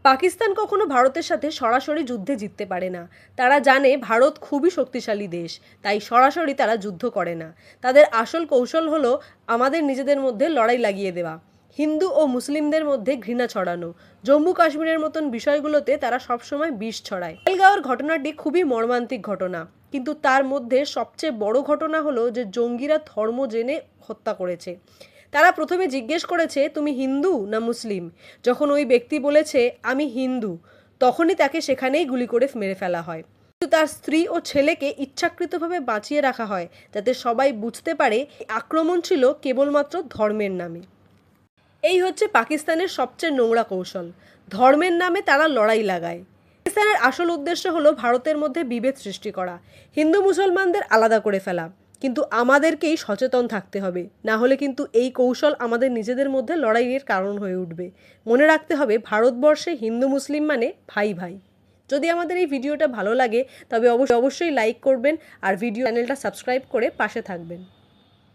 পাকিস্তান কখনো ভারতের সাথে সরাসরি যুদ্ধে জিততে পারে না। তারা জানে ভারত খুবই শক্তিশালী দেশ, তাই সরাসরি তারা যুদ্ধ করে না। তাদের আসল কৌশল হলো আমাদের নিজেদের মধ্যে লড়াই লাগিয়ে দেওয়া, হিন্দু ও মুসলিমদের মধ্যে ঘৃণা ছড়ানো, জম্মু কাশ্মীরের মতন বিষয়গুলোতে তারা সবসময় বিষ ছড়ায়। পেহেলগাঁওয়ের ঘটনাটি খুবই মর্মান্তিক ঘটনা, কিন্তু তার মধ্যে সবচেয়ে বড় ঘটনা হলো যে জঙ্গিরা ধর্ম জেনে হত্যা করেছে। তারা প্রথমে জিজ্ঞেস করেছে তুমি হিন্দু না মুসলিম। যখন ওই ব্যক্তি বলেছে আমি হিন্দু, তখনই তাকে সেখানেই গুলি করে মেরে ফেলা হয়। কিন্তু তার স্ত্রী ও ছেলেকে ইচ্ছাকৃতভাবে বাঁচিয়ে রাখা হয়, যাতে সবাই বুঝতে পারে আক্রমণ ছিল কেবলমাত্র ধর্মের নামে। এই হচ্ছে পাকিস্তানের সবচেয়ে নোংরা কৌশল। ধর্মের নামে তারা লড়াই লাগায়। পাকিস্তানের আসল উদ্দেশ্য হলো ভারতের মধ্যে বিভেদ সৃষ্টি করা, হিন্দু মুসলমানদের আলাদা করে ফেলা। কিন্তু আমাদেরকেই সচেতন থাকতে হবে, না হলে কিন্তু এই কৌশল আমাদের নিজেদের মধ্যে লড়াইয়ের কারণ হয়ে উঠবে। মনে রাখতে হবে ভারতবর্ষে হিন্দু মুসলিম মানে ভাই ভাই। যদি আমাদের এই ভিডিওটা ভালো লাগে তবে অবশ্যই লাইক করবেন আর চ্যানেলটা সাবস্ক্রাইব করে পাশে থাকবেন।